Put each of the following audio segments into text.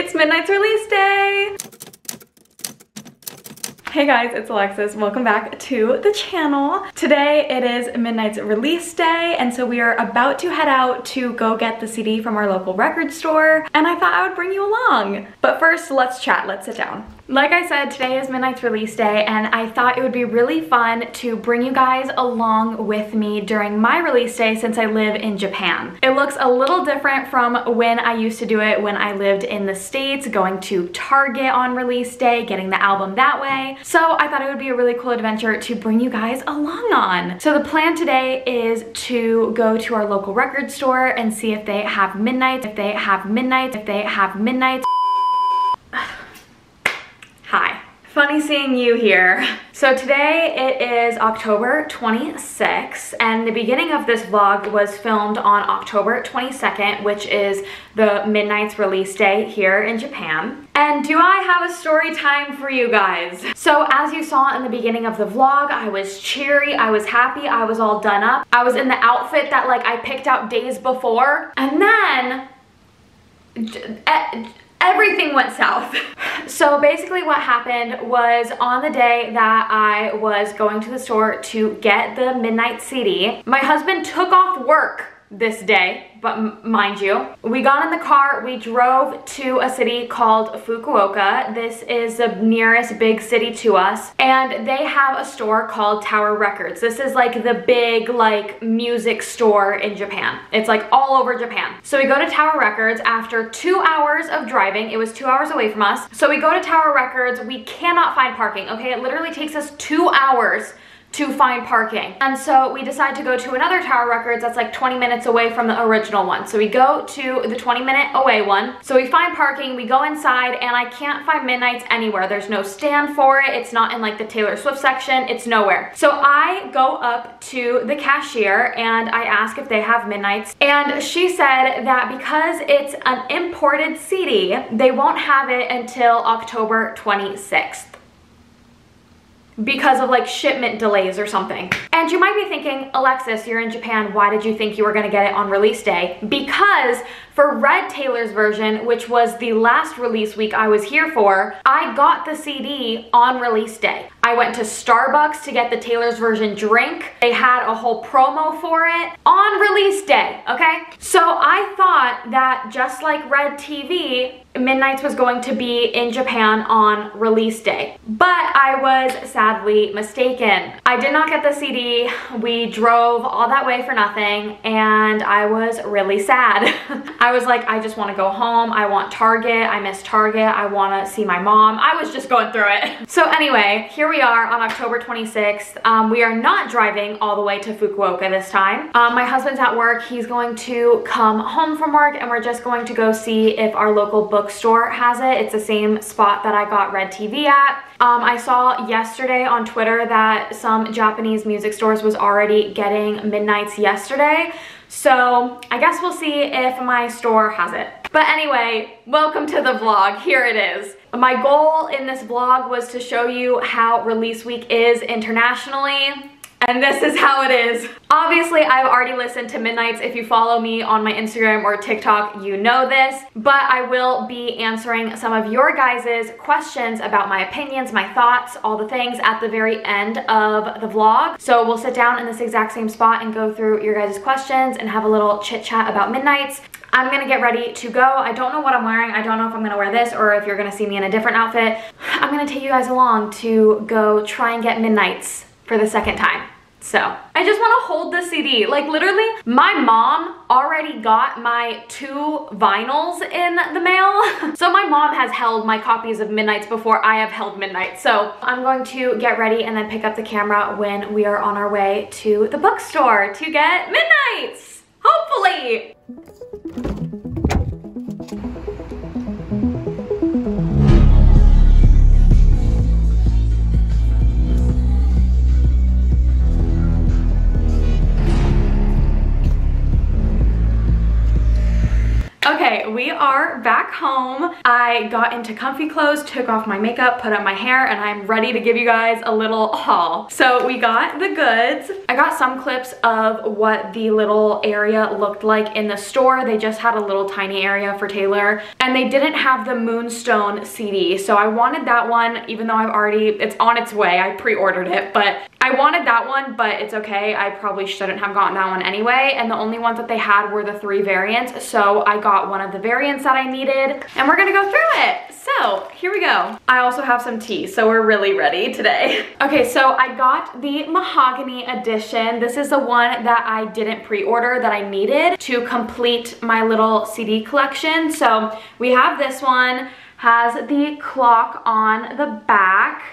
It's Midnight's release day! Hey guys, it's Alexis. Welcome back to the channel. Today it is Midnight's release day, and so we are about to head out to go get the CD from our local record store, and I thought I would bring you along. But first, let's chat, let's sit down. Like I said, today is Midnight's release day, and I thought it would be really fun to bring you guys along with me during my release day since I live in Japan. It looks a little different from when I used to do it when I lived in the States, going to Target on release day, getting the album that way. So I thought it would be a really cool adventure to bring you guys along on. So the plan today is to go to our local record store and see if they have Midnights, if they have Midnights. Hi. Funny seeing you here. So today it is October 26th, and the beginning of this vlog was filmed on October 22nd, which is the Midnight's release day here in Japan. And do I have a story time for you guys? So as you saw in the beginning of the vlog, I was cheery, I was happy, I was all done up. I was in the outfit that like I picked out days before, and then everything went south. So basically what happened was on the day that I was going to the store to get the Midnight CD, my husband took off work this day, but mind you, we got in the car, we drove to a city called Fukuoka. This is the nearest big city to us, and they have a store called Tower Records. This is like the big like music store in Japan. It's like all over Japan. So we go to Tower Records after 2 hours of driving. It was 2 hours away from us. So we go to Tower Records. We cannot find parking, okay? It literally takes us 2 hours to find parking. And so we decide to go to another Tower Records that's like 20 minutes away from the original one. So we go to the 20-minute away one. So we find parking, we go inside, and I can't find Midnights anywhere. There's no stand for it. It's not in like the Taylor Swift section. It's nowhere. So I go up to the cashier and I ask if they have Midnights. And she said that because it's an imported CD, they won't have it until October 26th. Because of like shipment delays or something. And you might be thinking, Alexis, you're in Japan, why did you think you were gonna get it on release day? Because for Red Taylor's version, which was the last release week I was here for, I got the CD on release day. I went to Starbucks to get the Taylor's version drink. They had a whole promo for it on release day, okay? So I thought that just like Red TV, Midnights was going to be in Japan on release day. But I was sadly mistaken. I did not get the CD. We drove all that way for nothing, and I was really sad. I was like, I just want to go home. I want Target. I miss Target. I want to see my mom. I was just going through it. So anyway, here we are on October 26th. We are not driving all the way to Fukuoka this time. My husband's at work. He's going to come home from work, and we're just going to go see if our local bookstore has it. It's the same spot that I got Red TV at. I saw yesterday on Twitter that some Japanese music stores was already getting Midnights yesterday. So I guess we'll see if my store has it. But anyway, welcome to the vlog. Here it is. My goal in this vlog was to show you how release week is internationally. And this is how it is. Obviously, I've already listened to Midnights. If you follow me on my Instagram or TikTok, you know this. But I will be answering some of your guys' questions about my opinions, my thoughts, all the things at the very end of the vlog. So we'll sit down in this exact same spot and go through your guys' questions and have a little chit chat about Midnights. I'm gonna get ready to go. I don't know what I'm wearing. I don't know if I'm gonna wear this or if you're gonna see me in a different outfit. I'm gonna take you guys along to go try and get Midnights for the second time. So I just want to hold the CD. Like literally, my mom already got my 2 vinyls in the mail. So my mom has held my copies of Midnights before I have held Midnights. So I'm going to get ready and then pick up the camera when we are on our way to the bookstore to get Midnights, hopefully. Okay, we are back home. I got into comfy clothes, took off my makeup, put up my hair, and I'm ready to give you guys a little haul. So we got the goods. I got some clips of what the little area looked like in the store. They just had a little tiny area for Taylor, and they didn't have the Moonstone CD. So I wanted that one, even though it's on its way. I pre-ordered it, but I wanted that one, but it's okay. I probably shouldn't have gotten that one anyway. And the only ones that they had were the 3 variants. So I got one of the variants that I needed, and we're gonna go through it. So here we go. I also have some tea, so we're really ready today. Okay, so I got the Mahogany edition. This is the one that I didn't pre-order that I needed to complete my little CD collection. So we have this one, has the clock on the back.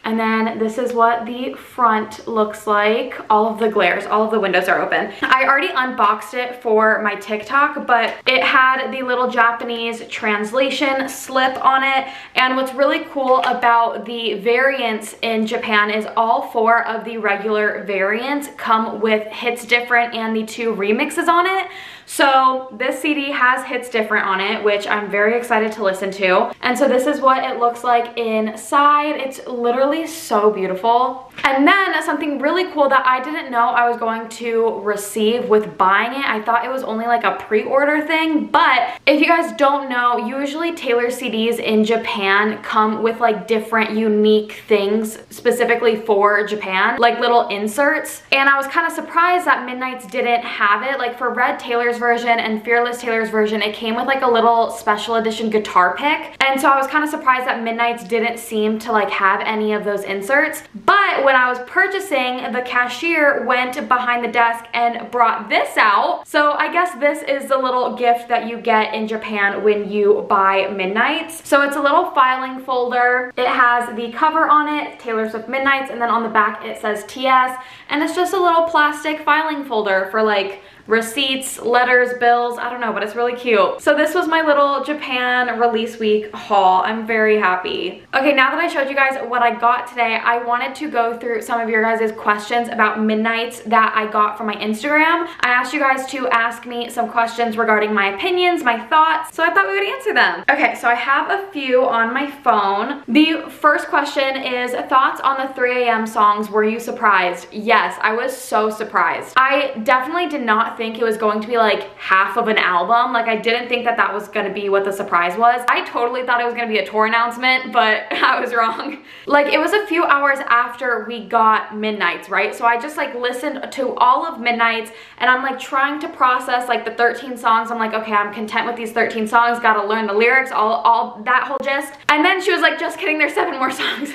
And then this is what the front looks like. All of the glares, all of the windows are open. I already unboxed it for my TikTok, but it had the little Japanese translation slip on it. And what's really cool about the variants in Japan is all 4 of the regular variants come with Hits Different and the 2 remixes on it. So this CD has Hits Different on it, which I'm very excited to listen to. And so this is what it looks like inside. It's literally so beautiful. And then something really cool that I didn't know I was going to receive with buying it. I thought it was only like a pre-order thing, but if you guys don't know, usually Taylor CDs in Japan come with like different unique things specifically for Japan, like little inserts. And I was kind of surprised that Midnight's didn't have it. Like for Red Taylor's version and Fearless Taylor's version, it came with like a little special edition guitar pick. And so I was kind of surprised that Midnight's didn't seem to like have any of those inserts. But when I was purchasing, the cashier went behind the desk and brought this out. So I guess this is the little gift that you get in Japan when you buy Midnight's. So it's a little filing folder. It has the cover on it, Taylor Swift Midnight's, and then on the back it says TS. And it's just a little plastic filing folder for like receipts, letters, bills, I don't know, but it's really cute. So this was my little Japan release week haul. I'm very happy. Okay, now that I showed you guys what I got today, I wanted to go through some of your guys' questions about Midnight's that I got from my Instagram. I asked you guys to ask me some questions regarding my opinions, my thoughts, so I thought we would answer them. Okay, so I have a few on my phone. The first question is thoughts on the 3 a.m. songs. Were you surprised? Yes, I was so surprised. I definitely did not think it was going to be like half of an album. Like I didn't think that that was going to be what the surprise was. I totally thought it was going to be a tour announcement, but I was wrong. Like it was a few hours after we got Midnight's, right? So I just like listened to all of Midnight's and I'm like trying to process like the 13 songs. I'm like, okay, I'm content with these 13 songs, gotta learn the lyrics, all that whole gist. And then she was like, just kidding, there's 7 more songs.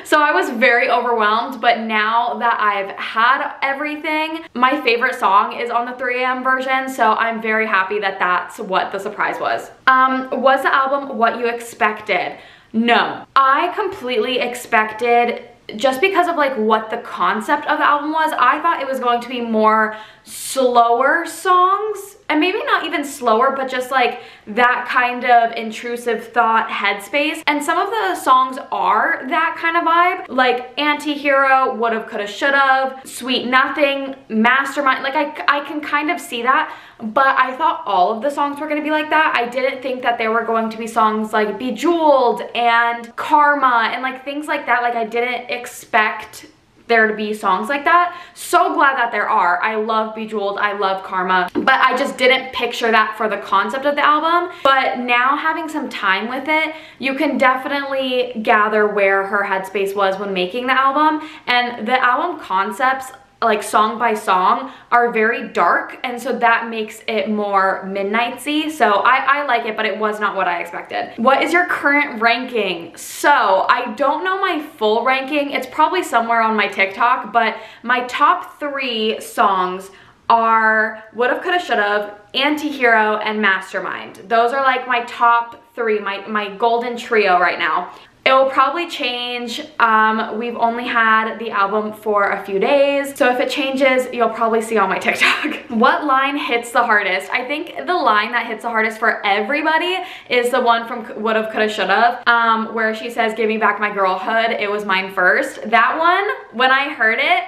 So I was very overwhelmed, but now that I've had everything, my favorite song is on the 3 a.m. version, so I'm very happy that that's what the surprise was. Was the album what you expected? No. I completely expected, just because of like what the concept of the album was, I thought it was going to be more slower songs. And maybe not even slower, but just like that kind of intrusive thought headspace. And some of the songs are that kind of vibe, like Anti-Hero, Would've, Coulda, Should've, Sweet Nothing, Mastermind. Like I can kind of see that, but I thought all of the songs were gonna be like that. I didn't think that there were going to be songs like Bejeweled and Karma and like things like that. Like I didn't expect there to be songs like that. So glad that there are. I love Bejeweled, I love Karma, but I just didn't picture that for the concept of the album. But now having some time with it, you can definitely gather where her headspace was when making the album. And the album concepts, like song by song, are very dark, and so that makes it more Midnightsy. So I like it, but it was not what I expected. What is your current ranking? So I don't know my full ranking. It's probably somewhere on my TikTok, but my top 3 songs are Would've, Coulda, Should've, Anti-Hero, and Mastermind. Those are like my top 3, my golden trio right now. It will probably change. We've only had the album for a few days, so if it changes, you'll probably see on my TikTok. What line hits the hardest? I think the line that hits the hardest for everybody is the one from Would've, Coulda, Should've, where she says, "Give me back my girlhood, it was mine first." That one, when I heard it,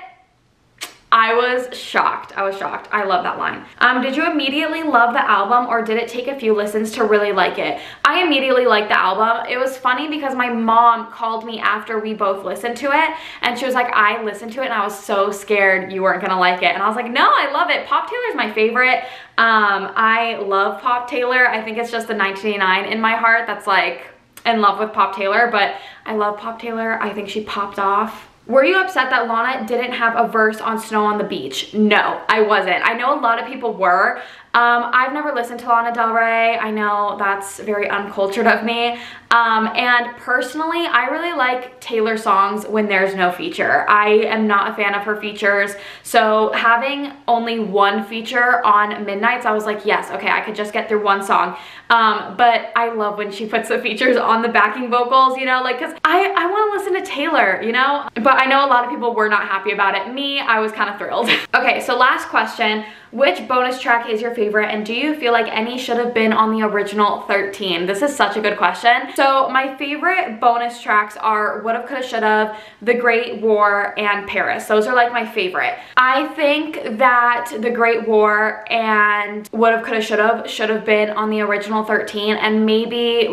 I was shocked. I was shocked. I love that line. Did you immediately love the album or did it take a few listens to really like it? I immediately liked the album. It was funny because my mom called me after we both listened to it and she was like, I listened to it and I was so scared you weren't gonna like it. And I was like, no, I love it. Pop Taylor's my favorite. I love Pop Taylor. I think it's just the 1989 in my heart that's like in love with Pop Taylor, but I love Pop Taylor. I think she popped off. Were you upset that Lana didn't have a verse on Snow on the Beach? No, I wasn't. I know a lot of people were. I've never listened to Lana Del Rey. I know that's very uncultured of me. And personally, I really like Taylor songs when there's no feature. I am not a fan of her features. So having only one feature on Midnights, I was like, yes, okay, I could just get through one song. But I love when she puts the features on the backing vocals, you know, like, cause I want to listen to Taylor, you know? But I know a lot of people were not happy about it. Me, I was kind of thrilled. Okay, so last question. Which bonus track is your favorite and do you feel like any should have been on the original 13? This is such a good question. So my favorite bonus tracks are Would've, Coulda, Should've, The Great War, and Paris. Those are like my favorite. I think that The Great War and Would've, Coulda, Should've should have been on the original 13 and maybe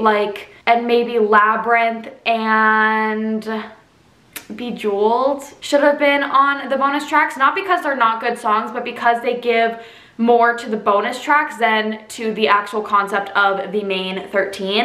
Labyrinth and Bejeweled should have been on the bonus tracks, not because they're not good songs, but because they give more to the bonus tracks than to the actual concept of the main 13.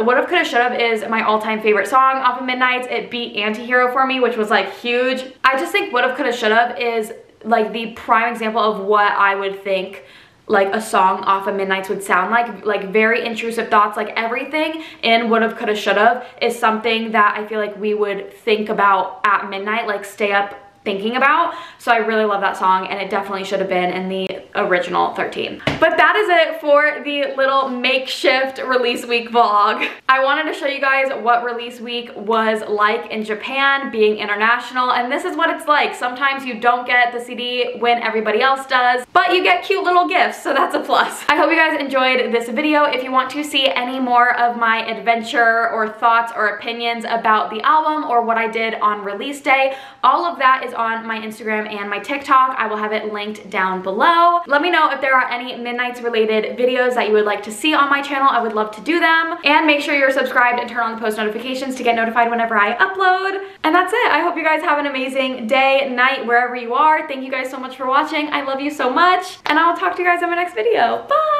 Would've, Coulda, Should've is my all-time favorite song off of Midnights. It beat Antihero for me, which was like huge. I just think Would've, Coulda, Should've is like the prime example of what I would think like a song off of Midnights would sound like very intrusive thoughts. Like everything in Would've, Coulda, Should've is something that I feel like we would think about at midnight, like stay up thinking about. So I really love that song and it definitely should have been in the original 13. But that is it for the little makeshift release week vlog. I wanted to show you guys what release week was like in Japan, being international, and this is what it's like. Sometimes you don't get the CD when everybody else does, but you get cute little gifts, so that's a plus. I hope you guys enjoyed this video. If you want to see any more of my adventure or thoughts or opinions about the album or what I did on release day, all of that is on my Instagram and my TikTok. I will have it linked down below. Let me know if there are any Midnights related videos that you would like to see on my channel. I would love to do them. And make sure you're subscribed and turn on the post notifications to get notified whenever I upload. And that's it. I hope you guys have an amazing day, night, wherever you are. Thank you guys so much for watching. I love you so much. And I will talk to you guys in my next video. Bye!